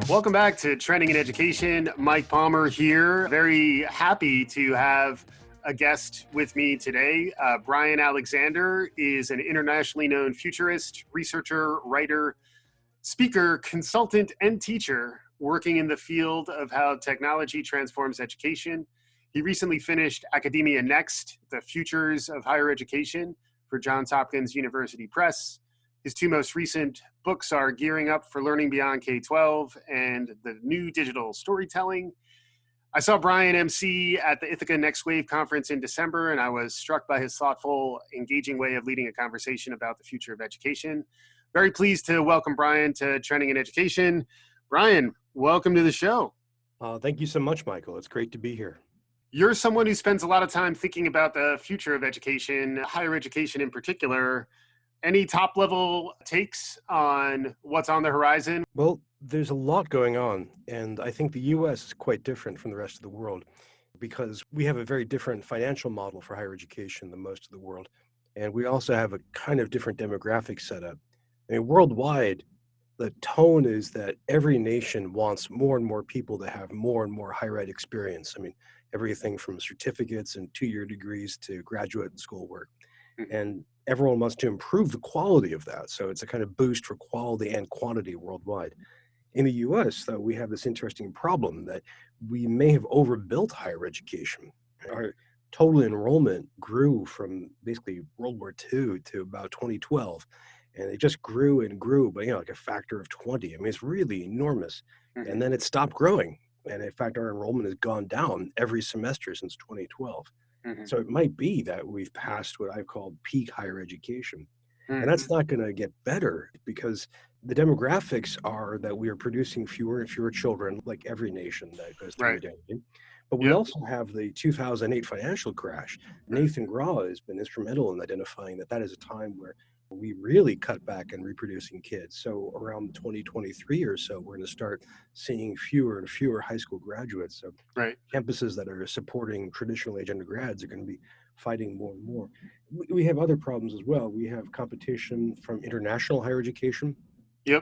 Welcome back to Trending in Education. Mike Palmer here. Very happy to have a guest with me today. Bryan Alexander is an internationally known futurist, researcher, writer, speaker, consultant, and teacher working in the field of how technology transforms education. He recently finished Academia Next, The Futures of Higher Education for Johns Hopkins University Press. His two most recent books are Gearing Up for Learning Beyond K-12 and The New Digital Storytelling. I saw Bryan MC at the Ithaca Next Wave conference in December, and I was struck by his thoughtful, engaging way of leading a conversation about the future of education. Very pleased to welcome Bryan to Trending in Education. Bryan, welcome to the show. Thank you so much, Michael. It's great to be here. You're someone who spends a lot of time thinking about the future of education, higher education in particular. Any top level takes on what's on the horizon? Well, there's a lot going on, and I think the US is quite different from the rest of the world because we have a very different financial model for higher education than most of the world. And we also have a kind of different demographic setup. I mean, worldwide, the tone is that every nation wants more and more people to have more and more higher ed experience. I mean, everything from certificates and 2-year degrees to graduate schoolwork. And everyone wants to improve the quality of that. So it's a kind of boost for quality and quantity worldwide. In the US, though, we have this interesting problem that we may have overbuilt higher education. Our total enrollment grew from basically World War II to about 2012. And it just grew and grew, but like a factor of 20. I mean, it's really enormous. And then it stopped growing. And in fact, our enrollment has gone down every semester since 2012. So it might be that we've passed what I've called peak higher education. And that's not going to get better because the demographics are that we are producing fewer and fewer children, like every nation that goes through redemption. But we also have the 2008 financial crash. Nathan Graw has been instrumental in identifying that that is a time where we really cut back in reproducing kids. So around 2023 or so, we're going to start seeing fewer and fewer high school graduates. So campuses that are supporting traditional age undergrads are going to be fighting more and more. We have other problems as well. We have competition from international higher education,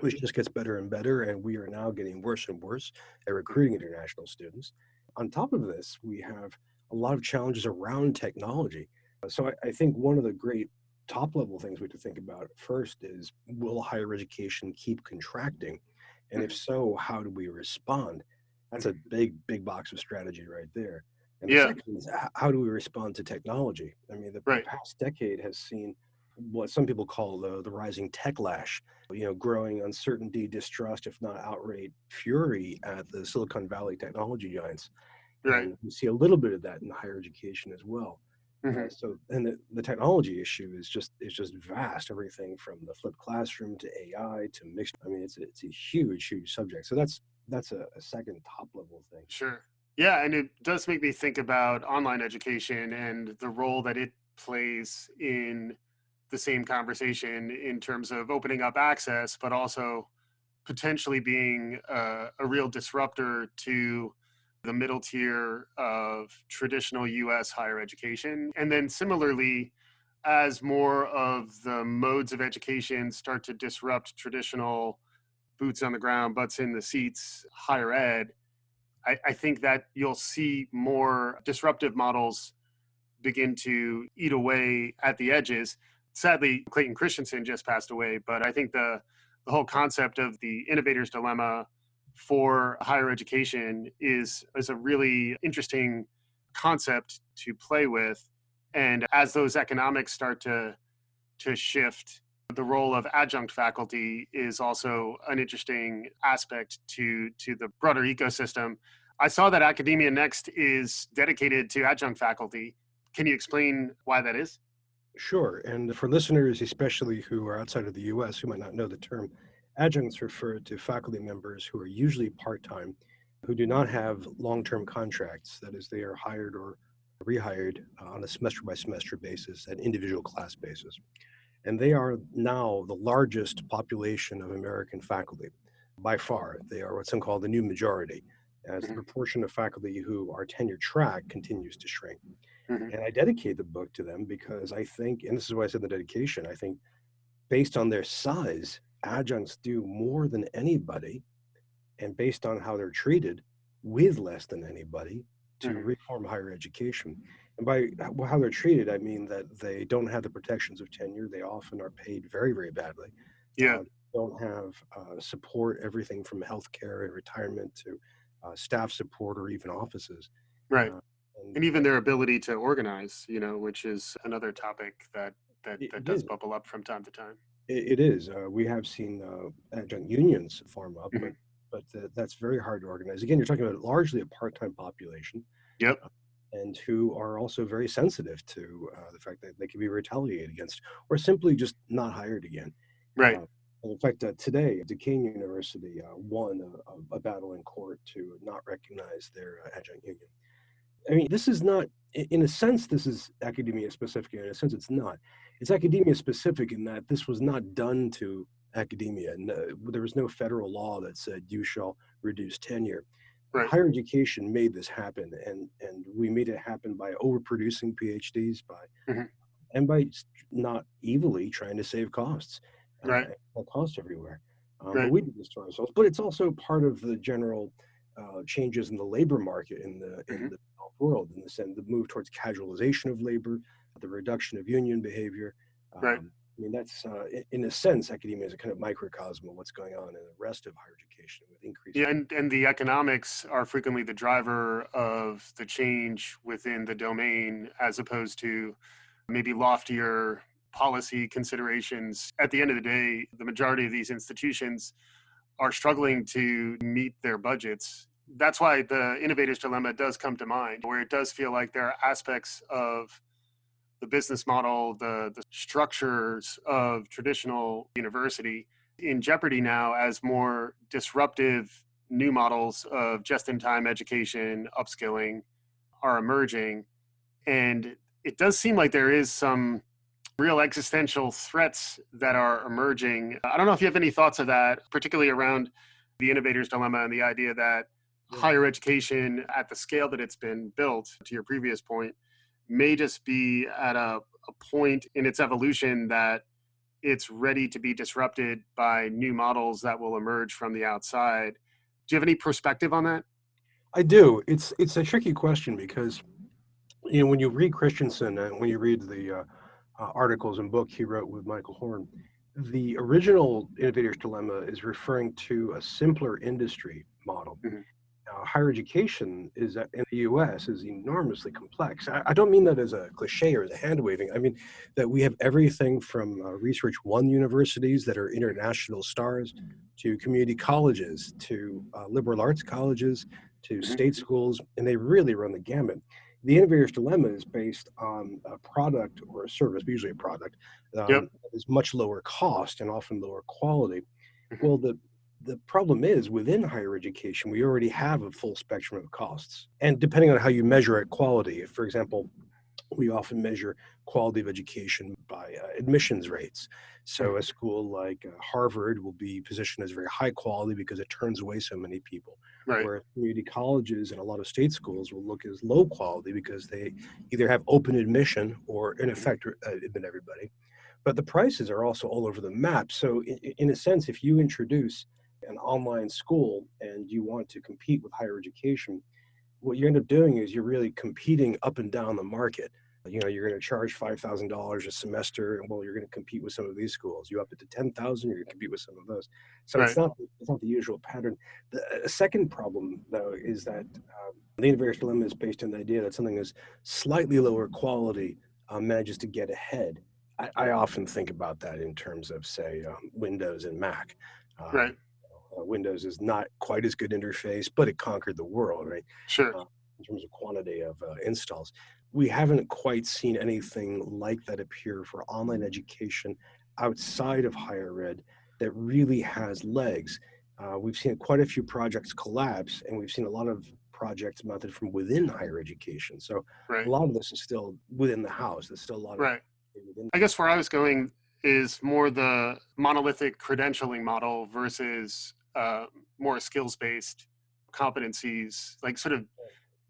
which just gets better and better. And we are now getting worse and worse at recruiting international students. On top of this, we have a lot of challenges around technology. So I think one of the great top level things we have to think about first is, will higher education keep contracting? And if so, how do we respond? That's a big box of strategy right there. And the second is, how do we respond to technology? I mean, the past decade has seen what some people call the rising tech lash, growing uncertainty, distrust, if not outright fury at the Silicon Valley technology giants. And we see a little bit of that in higher education as well. And the technology issue is just vast. Everything from the flipped classroom to AI to mixed. I mean, it's a huge subject. So that's a second top level thing. Sure. Yeah, and it does make me think about online education and the role that it plays in the same conversation in terms of opening up access, but also potentially being a real disruptor to the middle tier of traditional US higher education. And then similarly, as more of the modes of education start to disrupt traditional boots on the ground, butts in the seats, higher ed, I think that you'll see more disruptive models begin to eat away at the edges. Sadly, Clayton Christensen just passed away, but I think the whole concept of the innovator's dilemma for higher education is a really interesting concept to play with. And as those economics start to shift, the role of adjunct faculty is also an interesting aspect to the broader ecosystem. I saw that Academia Next is dedicated to adjunct faculty. Can you explain why that is? Sure. And for listeners, especially who are outside of the US, who might not know the term, adjuncts refer to faculty members who are usually part-time, who do not have long-term contracts. That is, they are hired or rehired on a semester-by-semester basis, an individual class basis. And they are now the largest population of American faculty. By far, they are what some call the new majority, as the proportion of faculty who are tenure track continues to shrink. And I dedicate the book to them because I think, and this is why I said the dedication, I think based on their size, adjuncts do more than anybody and based on how they're treated with less than anybody to Mhm. reform higher education. And by how they're treated, I mean that they don't have the protections of tenure. They often are paid very, very badly. Yeah, Don't have support, everything from healthcare and retirement to staff support or even offices. right. Uh, and And even their ability to organize, which is another topic that it does is. bubble up from time to time. It is. We have seen adjunct unions form up, Mhm. but that's very hard to organize. Again, you're talking about largely a part-time population, Yep. and who are also very sensitive to the fact that they can be retaliated against or simply just not hired again. Right. Uh, and in fact, today, Duquesne University won a battle in court to not recognize their adjunct union. I mean, this is not, in a sense, this is academia specific. In a sense, it's not. It's academia specific in that this was not done to academia. And there was no federal law that said you shall reduce tenure. Right. Higher education made this happen, and we made it happen by overproducing PhDs, by Mhm. and by not evilly trying to save costs. Right. Costs everywhere. But Right. we did this to ourselves. But it's also part of the general changes in the labor market in Mhm. the developed world, in the sense the move towards casualization of labor, the reduction of union behavior. Right. I mean, that's in a sense, academia is a kind of microcosm of what's going on in the rest of higher education with increased. Yeah, and the economics are frequently the driver of the change within the domain, as opposed to maybe loftier policy considerations. At the end of the day, the majority of these institutions are struggling to meet their budgets. That's why the innovator's dilemma does come to mind, where it does feel like there are aspects of the business model, the structures of traditional university in jeopardy now as more disruptive new models of just in time education, upskilling are emerging. And it does seem like there is some real existential threats that are emerging. I don't know if you have any thoughts of that, particularly around the innovator's dilemma and the idea that Yeah. higher education at the scale that it's been built, to your previous point, may just be at a point in its evolution that it's ready to be disrupted by new models that will emerge from the outside. Do you have any perspective on that? I do. It's a tricky question because when you read Christensen and when you read the articles and book he wrote with Michael Horn, the original Innovator's Dilemma is referring to a simpler industry model. Mhm. Higher education is in the U.S. is enormously complex. I don't mean that as a cliche or as a hand waving. I mean that we have everything from Research One universities that are international stars, to community colleges, to liberal arts colleges, to Mhm. state schools, and they really run the gamut. The Innovator's Dilemma is based on a product or a service, but usually a product, Yep. that is much lower cost and often lower quality. Mhm. Well, the problem is within higher education, we already have a full spectrum of costs. And depending on how you measure it, quality, if, for example, we often measure quality of education by admissions rates. So Mhm. a school like Harvard will be positioned as very high quality because it turns away so many people. Right. Where community colleges and a lot of state schools will look as low quality because they either have open admission or in Mhm. effect admit everybody. But the prices are also all over the map. So in a sense, if you introduce an online school and you want to compete with higher education, what you end up doing is you're really competing up and down the market. You're going to charge $5,000 a semester, and well, you're going to compete with some of these schools. You up it to 10,000, you're going to compete with some of those. So Right. it's not the usual pattern. The second problem, though, is that the innovator's dilemma is based on the idea that something is slightly lower quality manages to get ahead. I often think about that in terms of, say, Windows and Mac. Right. Windows is not quite as good interface, but it conquered the world, right? Sure. Uh, in terms of quantity of installs. We haven't quite seen anything like that appear for online education outside of higher ed that really has legs. We've seen quite a few projects collapse, and we've seen a lot of projects mounted from within higher education. So a Right. lot of this is still within the house. There's still a lot of Right. within. I guess where I was going is more the monolithic credentialing model versus more skills based competencies, like sort of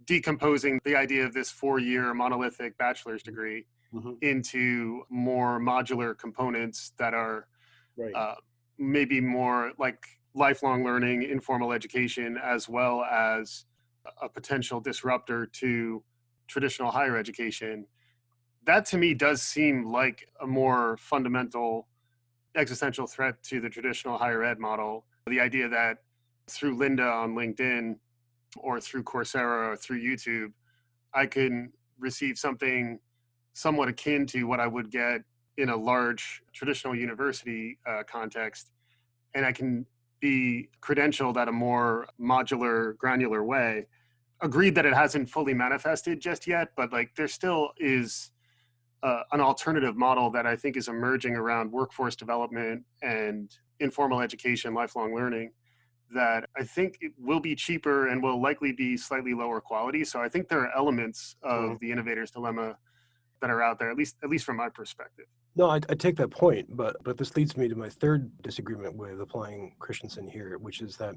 decomposing the idea of this 4 year monolithic bachelor's degree Mhm. into more modular components that are Right. uh, maybe more like lifelong learning, informal education, as well as a potential disruptor to traditional higher education. That to me does seem like a more fundamental existential threat to the traditional higher ed model. The idea that through Linda on LinkedIn or through Coursera or through YouTube, I can receive something somewhat akin to what I would get in a large traditional university context, and I can be credentialed at a more modular, granular way. Agreed that it hasn't fully manifested just yet, but like there still is an alternative model that I think is emerging around workforce development and informal education, lifelong learning, that I think it will be cheaper and will likely be slightly lower quality. So I think there are elements Mhm. of the innovator's dilemma that are out there, at least from my perspective. No, I take that point, but this leads me to my third disagreement with applying Christensen here, which is that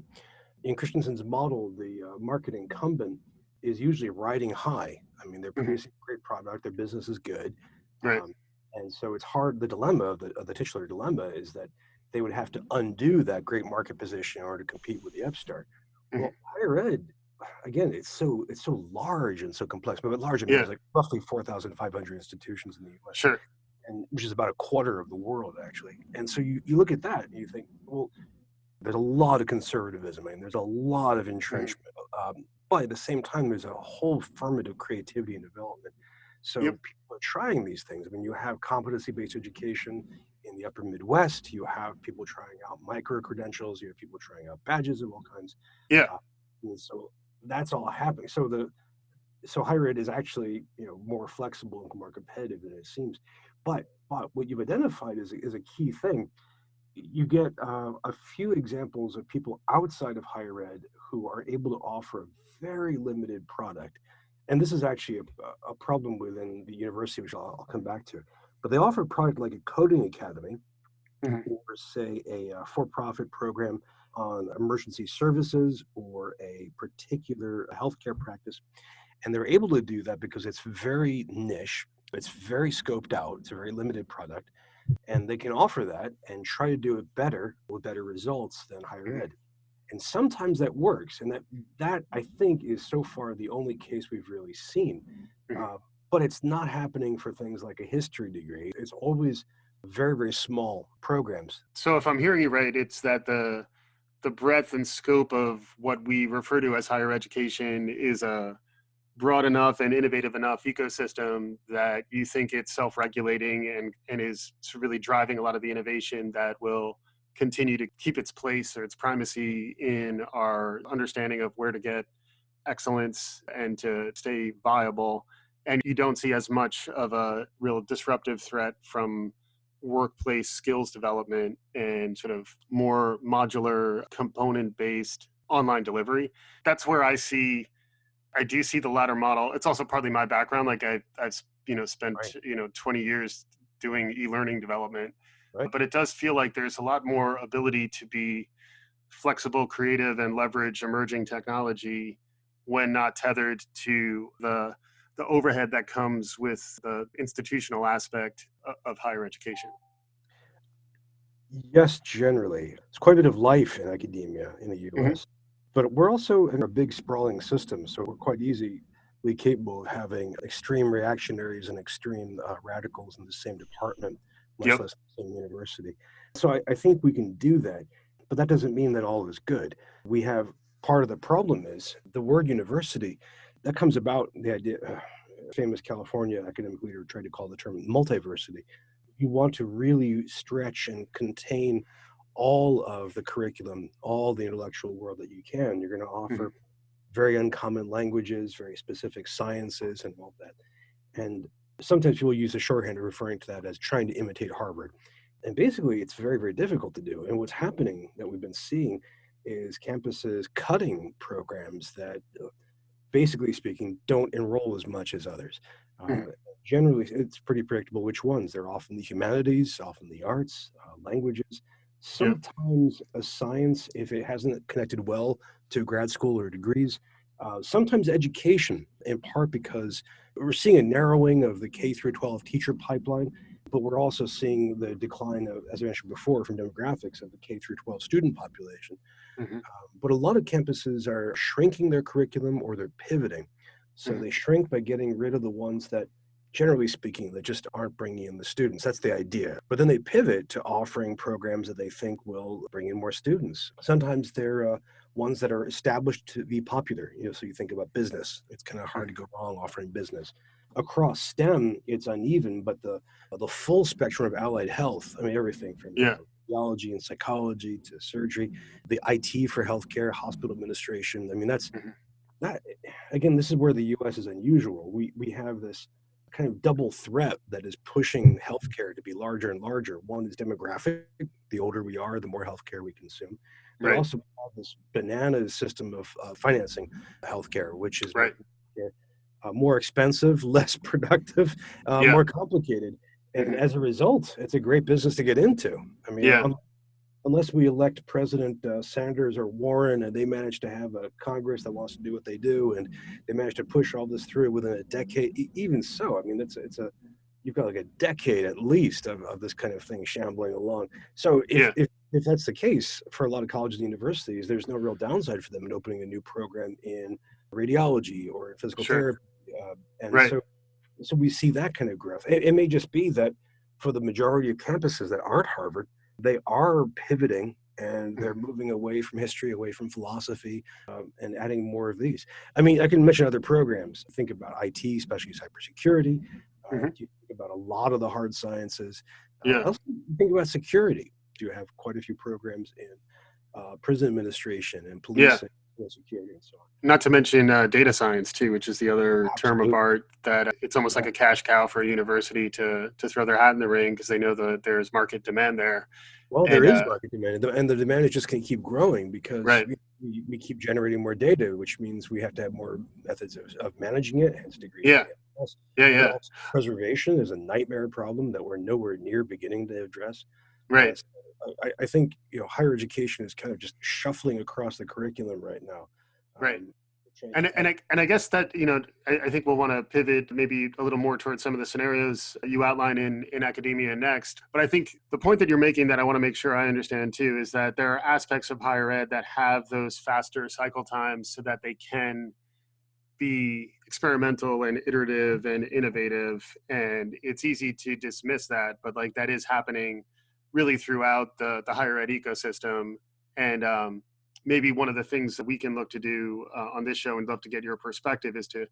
in Christensen's model, the market incumbent is usually riding high. I mean, they're Hmm. producing great product, their business is good, Right. um, and so it's hard. The dilemma of the titular dilemma is that they would have to undo that great market position in order to compete with the upstart. Hmm. Well, higher ed, again, it's so large and so complex. But large, I mean, Yeah, there's like roughly 4,500 institutions in the U.S. sure. and which is about a quarter of the world actually. And so you look at that and you think, well, there's a lot of conservatism and there's a lot of Hmm. entrenchment, but at the same time, there's a whole ferment of creativity and development. So Yep. people are trying these things. I mean, you have competency-based education in the upper Midwest. You have people trying out micro credentials. You have people trying out badges of all kinds. Yeah. Uh, and so that's all happening. So higher ed is actually more flexible and more competitive than it seems. But what you've identified is a key thing. You get a few examples of people outside of higher ed who are able to offer a very limited product, and this is actually a problem within the university, which I'll come back to. But they offer a product like a coding academy, Hmm. or say a for-profit program on emergency services or a particular healthcare practice, and they're able to do that because it's very niche, it's very scoped out, it's a very limited product, and they can offer that and try to do it better with better results than higher Hmm. ed. And sometimes that works, and that I think is so far the only case we've really seen. Hmm. Uh, but it's not happening for things like a history degree. It's always very, very small programs. So if I'm hearing you right, it's that the breadth and scope of what we refer to as higher education is a broad enough and innovative enough ecosystem that you think it's self-regulating and is really driving a lot of the innovation that will continue to keep its place or its primacy in our understanding of where to get excellence and to stay viable. And you don't see as much of a real disruptive threat from workplace skills development and sort of more modular component based online delivery. That's where I do see the latter model. It's also partly my background. Like I've spent Right, 20 years doing e-learning development, right. but it does feel like there's a lot more ability to be flexible, creative, and leverage emerging technology when not tethered to the overhead that comes with the institutional aspect of higher education. Yes, generally. It's quite a bit of life in academia in the Hmm. US. But we're also in a big sprawling system, so we're quite easily capable of having extreme reactionaries and extreme radicals in the same department, much Yep. less the same university. So I think we can do that, but that doesn't mean that all is good. We have part of the problem is the word university that comes about the idea. Famous California academic leader tried to call the term multiversity. You want to really stretch and contain all of the curriculum, all the intellectual world that you can. You're going to Hmm. offer very uncommon languages, very specific sciences, and all that. And sometimes people use the shorthand of referring to that as trying to imitate Harvard. And basically, it's very, very difficult to do. And what's happening that we've been seeing is campuses cutting programs that basically speaking, don't enroll as much as others. Hmm. Uh, Generally, it's pretty predictable which ones. They're often the humanities, often the arts, languages. Yep. Sometimes a science, if it hasn't connected well to grad school or degrees. Sometimes education, in part because we're seeing a narrowing of the K through 12 teacher pipeline. but we're also seeing the decline of, as I mentioned before, from demographics of the K through 12 student population. Hmm. But a lot of campuses are shrinking their curriculum or they're pivoting. So Hmm. they shrink by getting rid of the ones that, generally speaking, that just aren't bringing in the students. That's the idea. But then they pivot to offering programs that they think will bring in more students. Sometimes they're ones that are established to be popular. So you think about business. It's kind of hard to Hmm. go wrong offering business. Across STEM, it's uneven, but the full spectrum of allied health, I mean, everything from Yeah. biology and psychology to surgery, the IT for healthcare, hospital administration. I mean, that's Hmm. not, again, this is where the US is unusual. We have this kind of double threat that is pushing healthcare to be larger and larger. One is demographic. The older we are, the more healthcare we consume. But Right. also we have this banana system of financing healthcare, which is Right. making healthcare more expensive, less productive, Yeah. more complicated. And Hmm. as a result, it's a great business to get into. I mean, Yeah. unless we elect President Sanders or Warren and they manage to have a Congress that wants to do what they do and they manage to push all this through within a decade, even so, I mean, you've got like a decade at least of this kind of thing shambling along. So Yeah. if that's the case for a lot of colleges and universities, there's no real downside for them in opening a new program in radiology or in physical Sure. therapy. And Right. so we see that kind of growth. It may just be that for the majority of campuses that aren't Harvard, they are pivoting and they're Hmm. moving away from history, away from philosophy, and adding more of these. I mean, I can mention other programs. Think about IT, especially cybersecurity. Hmm. You think about a lot of the hard sciences. Yeah. Also, think about security. You have quite a few programs in prison administration and Yeah. policing, and security, and so on. Not to mention data science too, which is the other term of Absolutely. art that it's almost like Yeah. a cash cow for a university to throw their hat in the ring because they know that there's market demand there. Well, there And is market demand, and the demand is just going to keep growing because right. we keep generating more data, which means we have to have more methods of managing it, hence degrees of Yeah. freedom. Plus, Yeah. but Yeah. also preservation is a nightmare problem that we're nowhere near beginning to address. Right. So I think higher education is kind of just shuffling across the curriculum right now. Right. Um, trying And to and I guess that I think we'll want to pivot maybe a little more towards some of the scenarios you outline in academia next. But I think the point that you're making that I want to make sure I understand too is that there are aspects of higher ed that have those faster cycle times so that they can be experimental and iterative and innovative, and it's easy to dismiss that, but like that is happening really throughout the higher ed ecosystem. And maybe one of the things that we can look to do on this show and love to get your perspective is to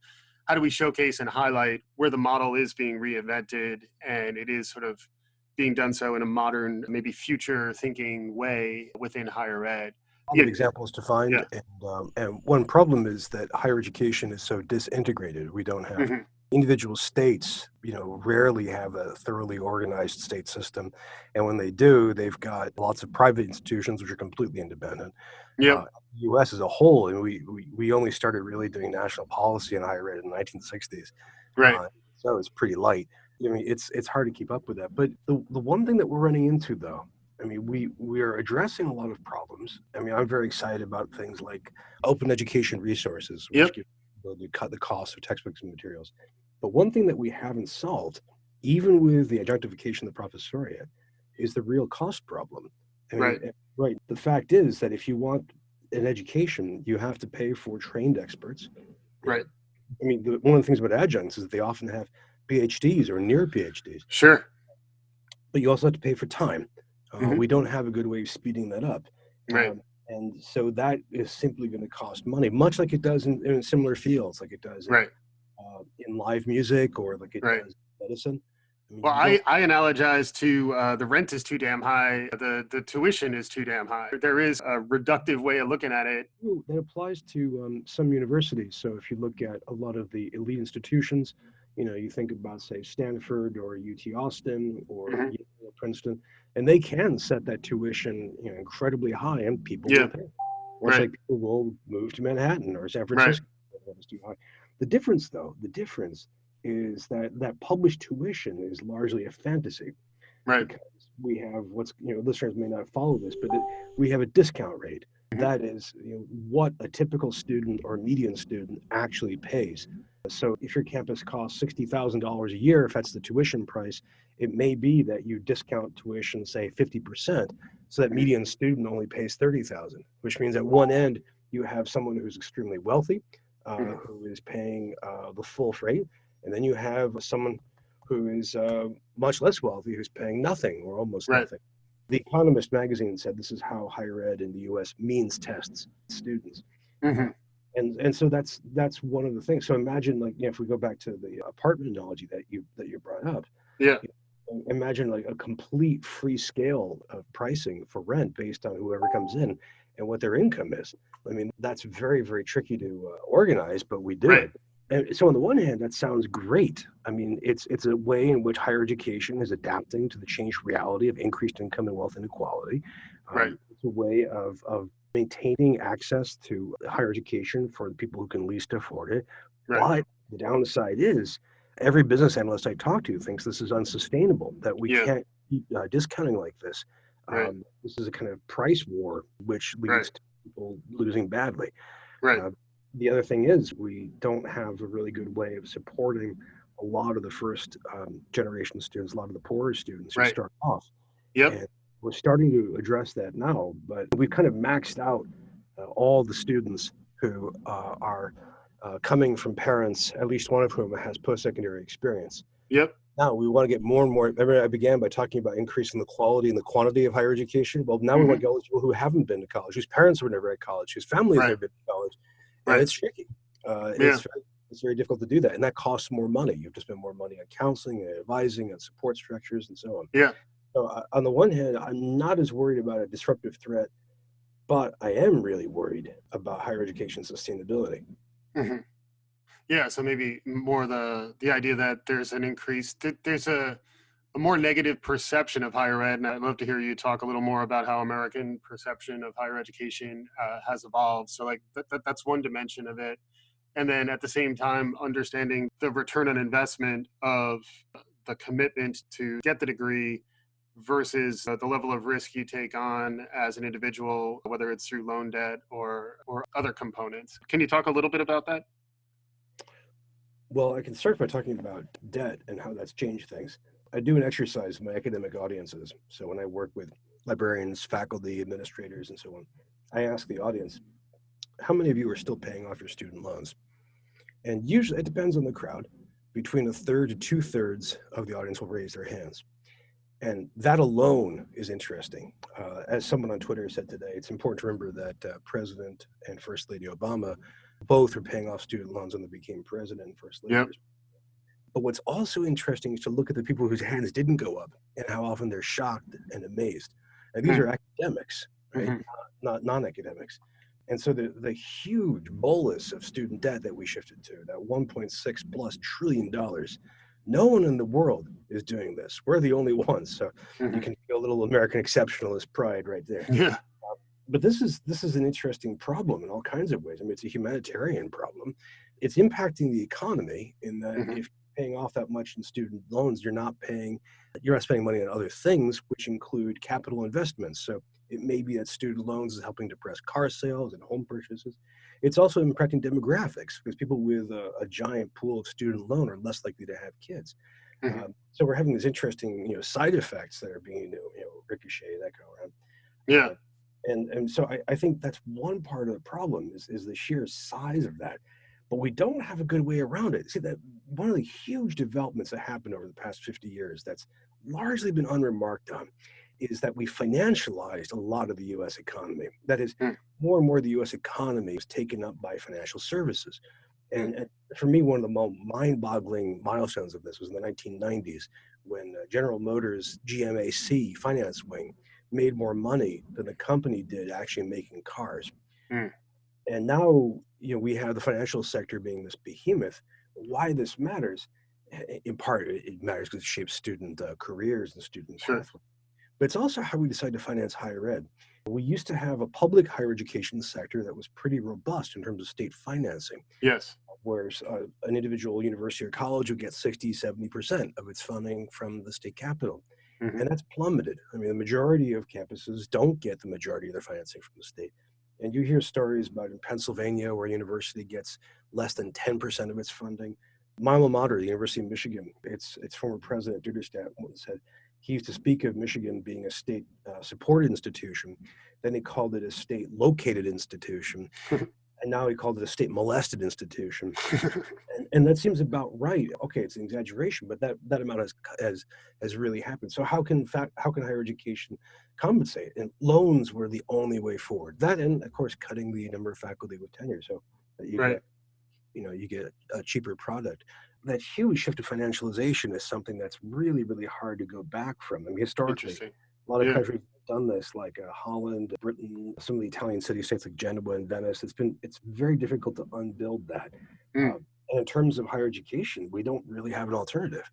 how do we showcase and highlight where the model is being reinvented and it is sort of being done so in a modern, maybe future thinking way within higher ed. a lot Yeah. of examples to find, Yeah. and one problem is that higher education is so disintegrated. We don't have Hmm. individual states, rarely have a thoroughly organized state system, and when they do, they've got lots of private institutions which are completely independent. Yep. The U.S. as a whole, and we only started really doing national policy in higher ed in the 1960s, Right. uh, so it's pretty light. I mean, it's hard to keep up with that. But the one thing that we're running into, though, I mean, we are addressing a lot of problems. I mean, I'm very excited about things like open education resources, which Yep. give the cut the cost of textbooks and materials. But one thing that we haven't solved, even with the adjunctification of the professoriate, is the real cost problem. I mean, Right. right. The fact is that if you want an education, you have to pay for trained experts. You know, Right. I mean, one of the things about adjuncts is that they often have PhDs or near PhDs, Sure. but you also have to pay for time. Hmm. We don't have a good way of speeding that up. Right. And so that is simply going to cost money, much like it does in similar fields, like it does Right. in live music or like it Right. does in medicine. I mean, Well, you don't. I analogize to the rent is too damn high, the tuition is too damn high. There is a reductive way of looking at it. That applies to some universities. So if you look at a lot of the elite institutions, you think about, say, Stanford or UT Austin or Hmm. Princeton, and they can set that tuition, incredibly high, and people will Yeah. pay. Much Right. like people will move to Manhattan or San Right. Francisco. That is too high. The difference is that that published tuition is largely a fantasy Right. because we have listeners may not follow this, but we have a discount rate. Hmm. That is what a typical student or median student actually pays. So if your campus costs $60,000 a year, if that's the tuition price, it may be that you discount tuition, say 50%, so that Mhm. median student only pays 30,000, which means at one end you have someone who's extremely wealthy, Mhm. who is paying the full freight, and then you have someone who is much less wealthy, who's paying nothing or almost Right. nothing. The Economist magazine said this is how higher ed in the U.S. means tests students. Uh, Mhm. and so that's one of the things. So imagine, like, if we go back to the apartment analogy that you brought up, Yeah. imagine like a complete free scale of pricing for rent based on whoever comes in and what their income is. I mean, that's very, very tricky to organize, but we do Right. it. And so on the one hand, that sounds great. I mean, it's a way in which higher education is adapting to the changed reality of increased income and wealth inequality. Right. It's a way of maintaining access to higher education for the people who can least afford it. Right. But the downside is every business analyst I talk to thinks this is unsustainable, that we Yeah. can't keep discounting like this. Right. This is a kind of price war, which Right. leads to people losing badly. Right. Uh, the other thing is we don't have a really good way of supporting a lot of the first generation students, a lot of the poorer students who Right. start off. Yep. And we're starting to address that now, but we've kind of maxed out all the students who are coming from parents, at least one of whom has post-secondary experience. Yep. Now we want to get more and more. Remember, I began by talking about increasing the quality and the quantity of higher education. Well, now we want Mhm. to get all those people who haven't been to college, whose parents were never at college, whose families Right. never been to college, and Right. it's tricky. Uh, Yeah. it's very, it's very difficult to do that, and that costs more money. You have to spend more money on counseling and advising and support structures and so on. Yeah. So, on the one hand, I'm not as worried about a disruptive threat, but I am really worried about higher education sustainability. Mhm. Yeah. So maybe more the idea that there's an increase, there's a more negative perception of higher ed. And I'd love to hear you talk a little more about how American perception of higher education has evolved. So, like, that's one dimension of it. And then at the same time, understanding the return on investment of the commitment to get the degree versus the level of risk you take on as an individual, whether it's through loan debt or other components. Can you talk a little bit about that? Well, I can start by talking about debt and how that's changed things. I do an exercise in my academic audiences. So when I work with librarians, faculty, administrators, and so on, I ask the audience, how many of you are still paying off your student loans? And usually it depends on the crowd. Between a third to two-thirds of the audience will raise their hands. And that alone is interesting. As someone on Twitter said today, it's important to remember that President and First Lady Obama both were paying off student loans when they became president and First Lady. Yep. But what's also interesting is to look at the people whose hands didn't go up and how often they're shocked and amazed. And these are academics, right? Mm-hmm. Not non-academics. And so the huge bolus of student debt that we shifted to, that 1.6 plus trillion dollars, no one in the world is doing this. We're the only ones. So you Hmm. can feel a little American exceptionalist pride right there. Yeah. But this is an interesting problem in all kinds of ways. I mean, it's a humanitarian problem. It's impacting the economy in that Hmm. if you're paying off that much in student loans, you're not spending money on other things, which include capital investments. So it may be that student loans is helping depress car sales and home purchases. It's also impacting demographics because people with a giant pool of student loan are less likely to have kids. Hmm. So we're having these interesting, side effects that are being, ricocheted, that go around. Yeah. Uh, and so I think that's one part of the problem is the sheer size of that. But we don't have a good way around it. See, that one of the huge developments that happened over the past 50 years that's largely been unremarked on is that we financialized a lot of the US economy. That is, more and more of the US economy is taken up by financial services. Mm-hmm. And for me, one of the most mind-boggling milestones of this was in the 1990s when General Motors GMAC finance wing made more money than the company did actually making cars. And now, we have the financial sector being this behemoth. Why this matters, in part, it matters because it shapes student careers and student Sure. pathways. But it's also how we decide to finance higher ed. We used to have a public higher education sector that was pretty robust in terms of state financing, Yes. whereas an individual university or college would get 60, 70% of its funding from the state capital. Hmm. And that's plummeted. I mean, the majority of campuses don't get the majority of their financing from the state. And you hear stories about in Pennsylvania where a university gets less than 10% of its funding. My alma mater, the University of Michigan, its former president, Duderstadt, once said he used to speak of Michigan being a state supported institution. Then he called it a state located institution. And now he called it a state molested institution. And that seems about right. Okay, it's an exaggeration, but that amount has really happened. So how can higher education compensate? And loans were the only way forward. That and of course cutting the number of faculty with tenure, so that Right. you get a cheaper product. That huge shift to financialization is something that's really hard to go back from. I mean, historically, Interesting. a lot of Yeah. countries have done this, like Holland, Britain, some of the Italian city-states like Genoa and Venice. It's very difficult to unbuild that. Mm. And in terms of higher education, we don't really have an alternative.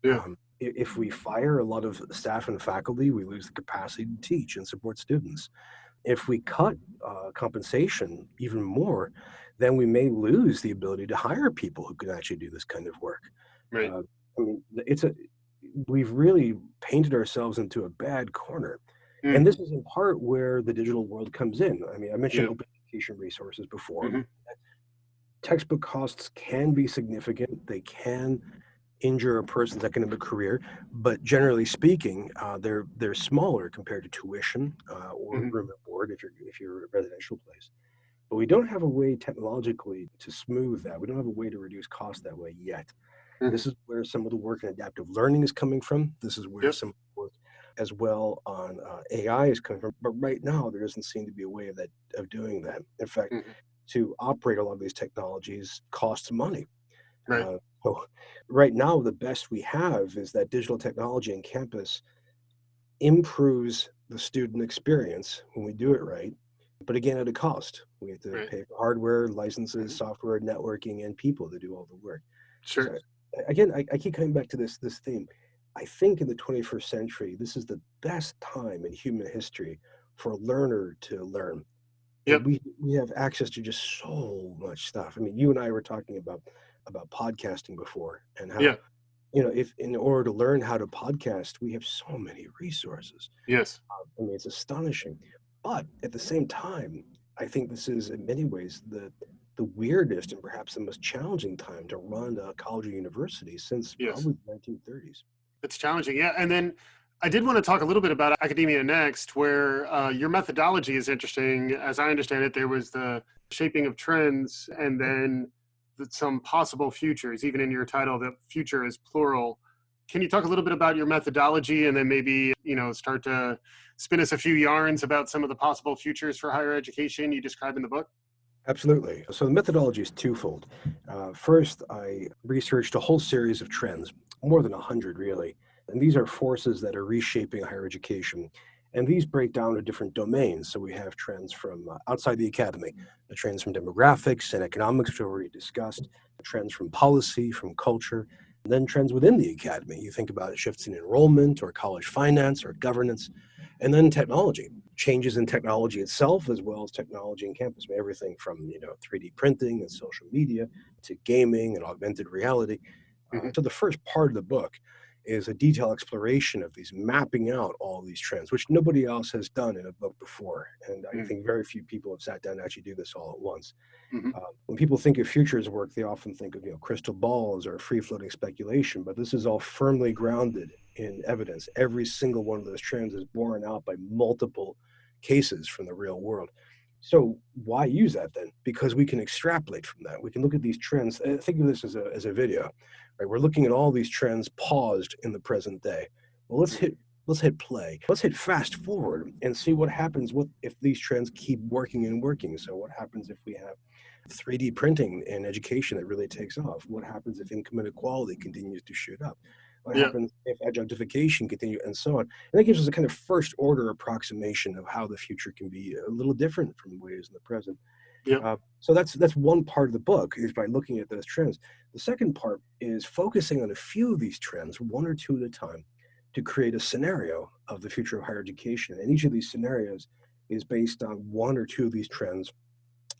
Yeah. If we fire a lot of staff and faculty, we lose the capacity to teach and support students. If we cut compensation even more, then we may lose the ability to hire people who can actually do this kind of work. Right. Uh, I mean, we've really painted ourselves into a bad corner. Mm. And this is in part where the digital world comes in. I mean, I mentioned Yeah. open education resources before. Hmm. Textbook costs can be significant. They can injure a person's academic career, but generally speaking, they're smaller compared to tuition or Hmm. room and board if you're a residential place. But we don't have a way technologically to smooth that. We don't have a way to reduce costs that way yet. Hmm. This is where some of the work in adaptive learning is coming from. This is where Yep. some work as well on AI is coming from. But right now, there doesn't seem to be a way of doing that. In fact, Hmm. to operate a lot of these technologies costs money. Right. So right now, the best we have is that digital technology in campus improves the student experience when we do it right, but again, at a cost. We have to Right. pay for hardware, licenses, Hmm. software, networking, and people to do all the work. Sure. So again, I keep coming back to this theme. I think in the 21st century, this is the best time in human history for a learner to learn. And Yep. we have access to just so much stuff. I mean, you and I were talking about podcasting before and how, Yeah. if in order to learn how to podcast, we have so many resources. Yes. I mean, it's astonishing. But at the same time, I think this is in many ways the weirdest and perhaps the most challenging time to run a college or university since Yes. probably the 1930s. It's challenging. Yeah. And then I did want to talk a little bit about academia next, where your methodology is interesting. As I understand it, there was the shaping of trends and then some possible futures, even in your title, that future is plural. Can you talk a little bit about your methodology and then maybe, start to spin us a few yarns about some of the possible futures for higher education you describe in the book? Absolutely. So the methodology is twofold. First, I researched a whole series of trends, more than 100 really. And these are forces that are reshaping higher education. And these break down to different domains. So we have trends from outside the academy, the trends from demographics and economics, which we already discussed, trends from policy, from culture, and then trends within the academy. You think about shifts in enrollment or college finance or governance, and then technology, changes in technology itself, as well as technology in campus. I mean, everything from 3D printing and social media to gaming and augmented reality. Hmm. So the first part of the book is a detailed exploration of these, mapping out all these trends, which nobody else has done in a book before. And I think very few people have sat down and actually do this all at once. Hmm. When people think of futures work, they often think of crystal balls or free floating speculation, but this is all firmly grounded in evidence. Every single one of those trends is borne out by multiple cases from the real world. So why use that then? Because we can extrapolate from that. We can look at these trends. Think of this as a video, right? We're looking at all these trends paused in the present day. Well, Hmm. let's hit play. Let's hit fast forward and see what happens if these trends keep working and working. So what happens if we have 3D printing in education that really takes off? What happens if income inequality continues to shoot up? What Yeah. happens if adjunctification continues, and so on? And that gives us a kind of first order approximation of how the future can be a little different from the way it is in the present. Yeah. So that's one part of the book, is by looking at those trends. The second part is focusing on a few of these trends, one or two at a time, to create a scenario of the future of higher education. And each of these scenarios is based on one or two of these trends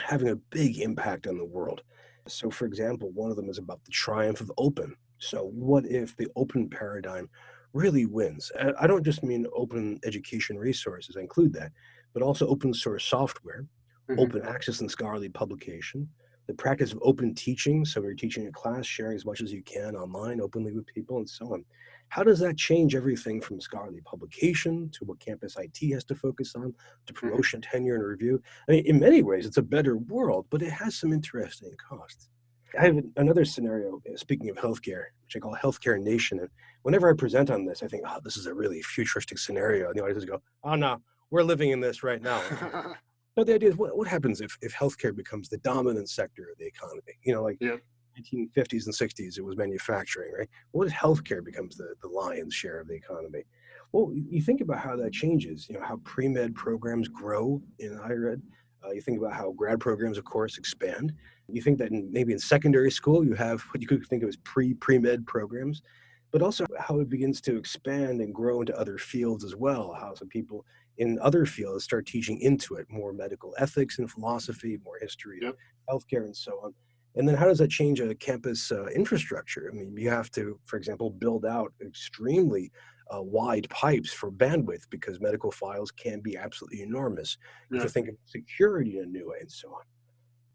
having a big impact on the world. So, for example, one of them is about the triumph of open. So, what if the open paradigm really wins? I don't just mean open education resources, I include that, but also open source software, Hmm. open access and scholarly publication, the practice of open teaching. So you're teaching a class, sharing as much as you can online openly with people and so on. How does that change everything from scholarly publication to what campus IT has to focus on to Hmm. promotion, tenure, and review? I mean, in many ways, it's a better world, but it has some interesting costs. I have another scenario, speaking of healthcare, which I call Healthcare Nation. And whenever I present on this, I think, oh, this is a really futuristic scenario. And the audience go, oh, no, we're living in this right now. But the idea is what happens if healthcare becomes the dominant sector of the economy? Like Yep. 1950s and 60s, it was manufacturing, right? What if healthcare becomes the lion's share of the economy? Well, you think about how that changes, how pre-med programs grow in higher ed. You think about how grad programs, of course, expand. You think that maybe in secondary school, you have what you could think of as pre-med programs, but also how it begins to expand and grow into other fields as well. How some people in other fields start teaching into it, more medical ethics and philosophy, more history of Yep. healthcare and so on. And then how does that change a campus infrastructure? I mean, you have to, for example, build out extremely wide pipes for bandwidth because medical files can be absolutely enormous. You have Yeah. to think of security in a new way and so on.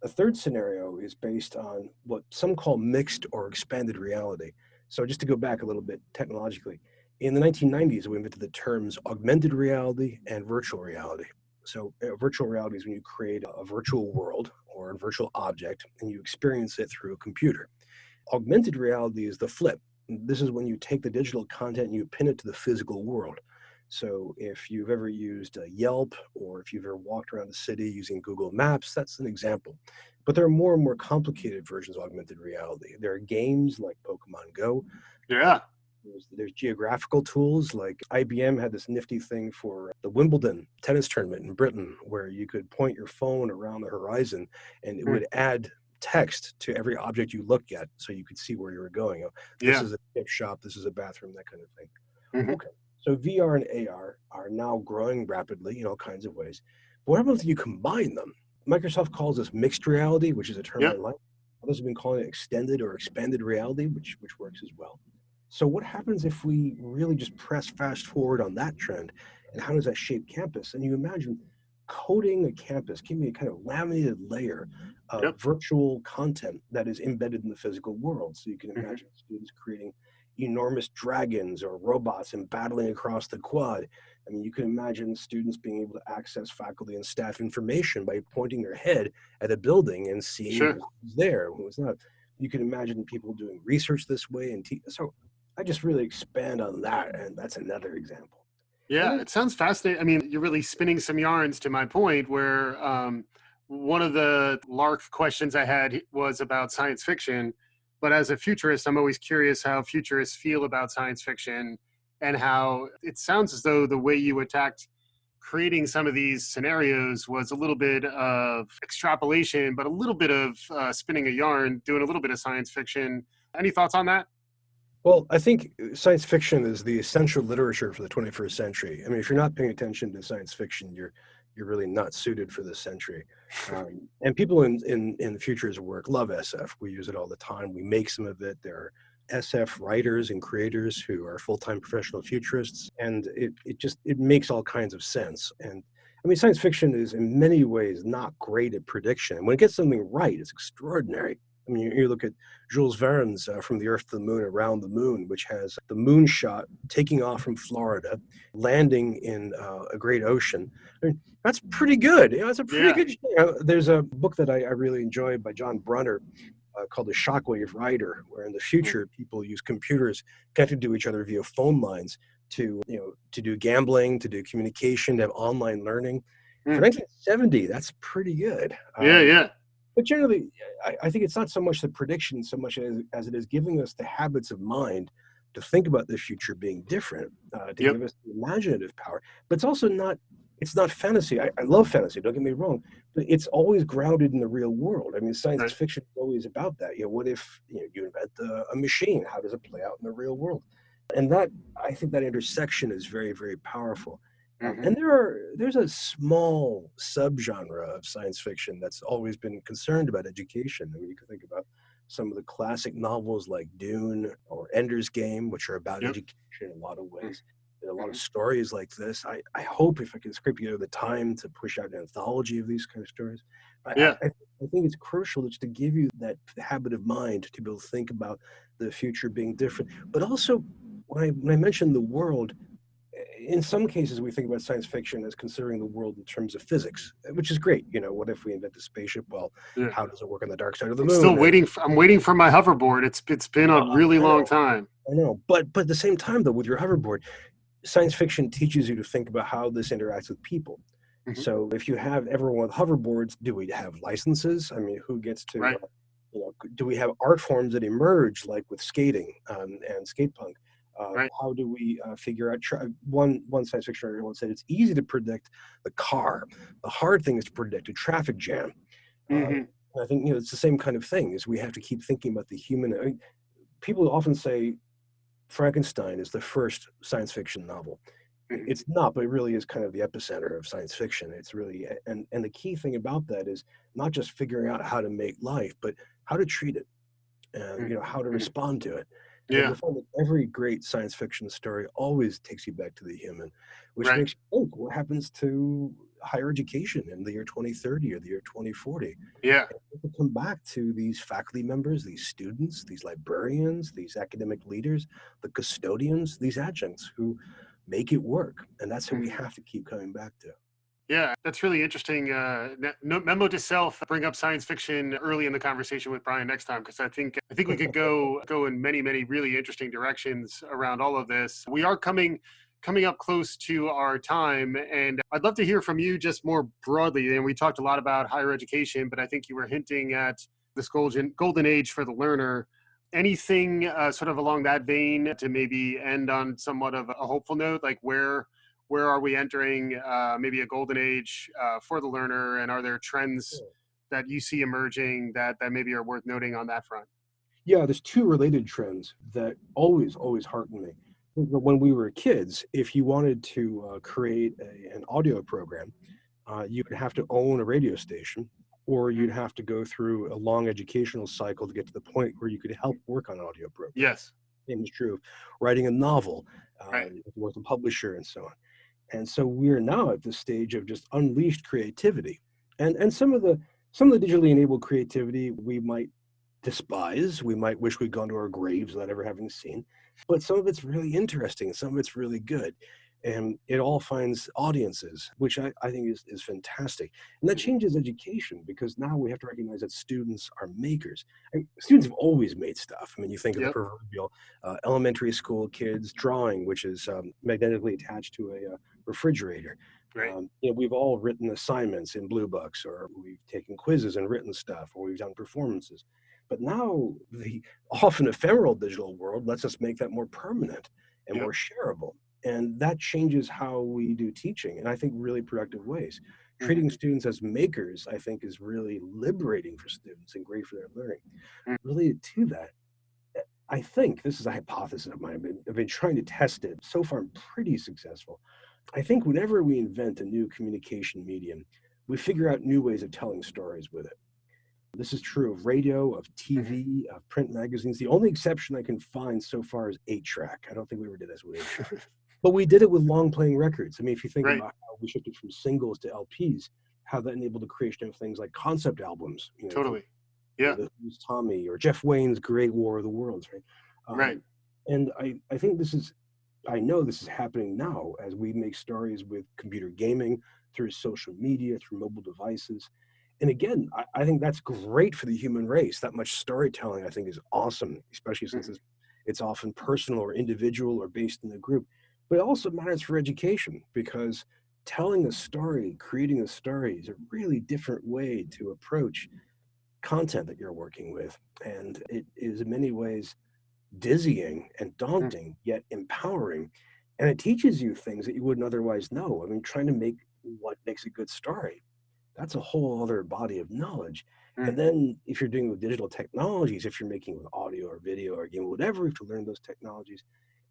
A third scenario is based on what some call mixed or expanded reality. So, just to go back a little bit technologically, in the 1990s, we invented the terms augmented reality and virtual reality. So, virtual reality is when you create a virtual world or a virtual object and you experience it through a computer. Augmented reality is the flip. This is when you take the digital content and you pin it to the physical world. So if you've ever used Yelp or if you've ever walked around the city using Google Maps, that's an example. But there are more and more complicated versions of augmented reality. There are games like Pokemon Go. Yeah. There's geographical tools like IBM had this nifty thing for the Wimbledon tennis tournament in Britain where you could point your phone around the horizon and it Mm. would add text to every object you looked at so you could see where you were going. Oh, this Yeah. is a gift shop, this is a bathroom, that kind of thing. Hmm. Okay. So VR and AR are now growing rapidly in all kinds of ways. But what happens if you combine them? Microsoft calls this mixed reality, which is a term I Yep. like. Others have been calling it extended or expanded reality, which works as well. So what happens if we really just press fast forward on that trend? And how does that shape campus? And you imagine coding a campus, giving a kind of laminated layer of Yep. virtual content that is embedded in the physical world. So you can Hmm. imagine students creating enormous dragons or robots and battling across the quad. I mean, you can imagine students being able to access faculty and staff information by pointing their head at a building and seeing Sure. who's there, who's not. You can imagine people doing research this way and so I just really expand on that, and that's another example. And Yeah, then it sounds fascinating. I mean, you're really spinning some yarns to my point where one of the lark questions I had was about science fiction. But as a futurist, I'm always curious how futurists feel about science fiction and how it sounds as though the way you attacked creating some of these scenarios was a little bit of extrapolation, but a little bit of spinning a yarn, doing a little bit of science fiction. Any thoughts on that? well, I think science fiction is the essential literature for the 21st century. I mean, if you're not paying attention to science fiction, you're really not suited for this century. And people in the future's work love SF. We use it all the time. We make some of it. There are SF writers and creators who are full-time professional futurists, and it makes all kinds of sense. And I mean, science fiction is in many ways not great at prediction. When it gets something right, it's extraordinary. I mean, you look at Jules Verne's From the Earth to the Moon, Around the Moon, which has the moon shot taking off from Florida, landing in a great ocean. I mean, that's pretty good. It's a pretty Yeah. good. There's a book that I really enjoy by John Brunner called The Shockwave Rider, where in the Mm. future people use computers connected to each other via phone lines to do gambling, to do communication, to have online learning. For Mm. 1970, that's pretty good. Yeah. Yeah. But generally, I think it's not so much the prediction so much as it is giving us the habits of mind to think about the future being different, to Yep. give us the imaginative power. But it's not fantasy. I love fantasy, don't get me wrong, but it's always grounded in the real world. I mean, science Right. fiction is always about that. What if you invent a machine? How does it play out in the real world? And I think that intersection is very, very powerful. Hmm. And there's a small subgenre of science fiction that's always been concerned about education. I mean, you can think about some of the classic novels like Dune or Ender's Game, which are about Yep. education in a lot of Mm. ways. and a lot of Mhm. stories like this. I hope if I can scrape together the time to push out an anthology of these kind of stories. Yeah. I think it's crucial just to give you that habit of mind to be able to think about the future being different. But also, when I mentioned the world, in some cases we think about science fiction as considering the world in terms of physics, which is great. You know, what if we invent a spaceship? Well, Yeah. how does it work on the dark side of the I'm still moon? waiting. I'm waiting for my hoverboard. It's been a really I long know, time. I know. But at the same time, though, with your hoverboard, science fiction teaches you to think about how this interacts with people. Mhm. So if you have everyone with hoverboards, do we have licenses? I mean, who gets to, Right. do we have art forms that emerge like with skating and skate punk? Right. How do we figure out? One science fiction writer once said it's easy to predict the car. The hard thing is to predict a traffic jam. Uh, Hmm. I think it's the same kind of thing. Is we have to keep thinking about the human. I mean, people often say Frankenstein is the first science fiction novel. Hmm. It's not, but it really is kind of the epicenter of science fiction. It's really, and the key thing about that is not just figuring out how to make life, but how to treat it, and how to Hmm. respond to it. And Yeah. you'll find that every great science fiction story always takes you back to the human, which Right. makes you think, what happens to higher education in the year 2030 or the year 2040? Yeah. To come back to these faculty members, these students, these librarians, these academic leaders, the custodians, these adjuncts who make it work. And that's what we Mhm. have to keep coming back to. Yeah, that's really interesting. Memo to self: bring up science fiction early in the conversation with Brian next time, because I think we could go in many really interesting directions around all of this. We are coming up close to our time, and I'd love to hear from you just more broadly. And we talked a lot about higher education, but I think you were hinting at this golden age for the learner. Anything sort of along that vein to maybe end on somewhat of a hopeful note, like where are we entering maybe a golden age for the learner, and are there trends that you see emerging that maybe are worth noting on that front? Yeah, there's two related trends that always hearten me. When we were kids, if you wanted to create an audio program, you would have to own a radio station, or Mhm. you'd have to go through a long educational cycle to get to the point where you could help work on an audio program. Yes. Same is true of writing a novel, Right. with a publisher and so on. And so we're now at this stage of just unleashed creativity. And some of the digitally enabled creativity we might despise. We might wish we'd gone to our graves without ever having seen. But some of it's really interesting, some of it's really good. And it all finds audiences, which I think is fantastic. And that Mhm. changes education because now we have to recognize that students are makers. Students have always made stuff. I mean, you think of the Yep. proverbial elementary school kids drawing, which is magnetically attached to a refrigerator. Right. We've all written assignments in blue books, or we've taken quizzes and written stuff, or we've done performances. But now the often ephemeral digital world lets us make that more permanent and Yep. more shareable. And that changes how we do teaching in, I think, really productive ways. Hmm. Treating students as makers, I think, is really liberating for students and great for their learning. Related to that, I think this is a hypothesis of mine. I've been trying to test it. So far, I'm pretty successful. I think whenever we invent a new communication medium, we figure out new ways of telling stories with it. This is true of radio, of Hmm. TV, of print magazines. The only exception I can find so far is 8-track. I don't think we ever did this with 8-track. But we did it with long playing records. I mean, if you think Right. about how we shifted from singles to LPs, how that enabled the creation of things like concept albums, think, Totally. Yeah. the Who's Tommy or Jeff Wayne's Great War of the Worlds, right? Right. And I think I know this is happening now as we make stories with computer gaming, through social media, through mobile devices. And again, I think that's great for the human race. That much storytelling, I think, is awesome, especially since Hmm. it's often personal or individual or based in a group. But it also matters for education because telling a story, creating a story is a really different way to approach content that you're working with. And it is in many ways dizzying and daunting, yet empowering. And it teaches you things that you wouldn't otherwise know. I mean, trying to make what makes a good story, that's a whole other body of knowledge. Hmm. And then if you're doing with digital technologies, if you're making with audio or video or game, whatever, you have to learn those technologies.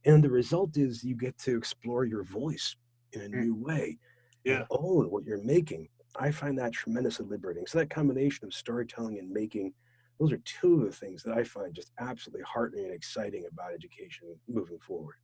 And the result is you get to explore your voice in a Hmm. new way and Yeah. own what you're making. I find that tremendously liberating. So that combination of storytelling and making, those are two of the things that I find just absolutely heartening and exciting about education moving forward.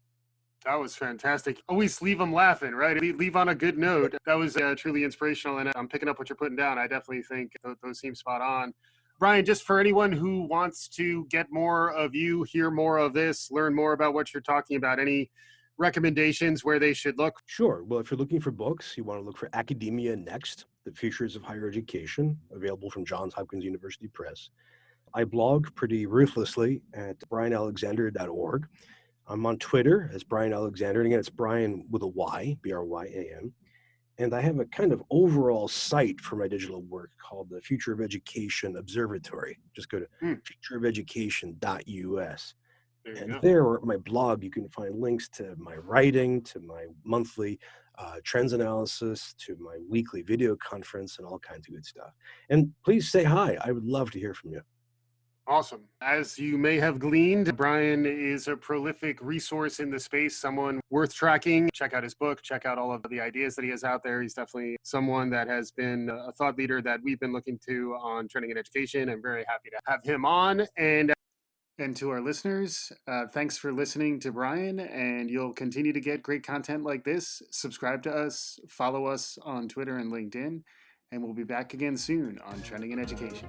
That was fantastic. Always leave them laughing, right? Leave on a good note. That was truly inspirational, and I'm picking up what you're putting down. I definitely think those seem spot on. Bryan, just for anyone who wants to get more of you, hear more of this, learn more about what you're talking about, any recommendations where they should look? Sure. Well, if you're looking for books, you want to look for Academia Next, The Futures of Higher Education, available from Johns Hopkins University Press. I blog pretty ruthlessly at bryanalexander.org. I'm on Twitter as Bryan Alexander. And again, it's Bryan with a Y, Bryan. And I have a kind of overall site for my digital work called the Future of Education Observatory. Just go to Hmm, futureofeducation.us. there you And go. there, at my blog, you can find links to my writing, to my monthly trends analysis, to my weekly video conference, and all kinds of good stuff. And please say hi. I would love to hear from you. Awesome. As you may have gleaned, Bryan is a prolific resource in the space, someone worth tracking. Check out his book, check out all of the ideas that he has out there. He's definitely someone that has been a thought leader that we've been looking to on trending in education. I'm very happy to have him on. And to our listeners, thanks for listening to Bryan, and you'll continue to get great content like this. Subscribe to us, follow us on Twitter and LinkedIn, and we'll be back again soon on Trending in Education.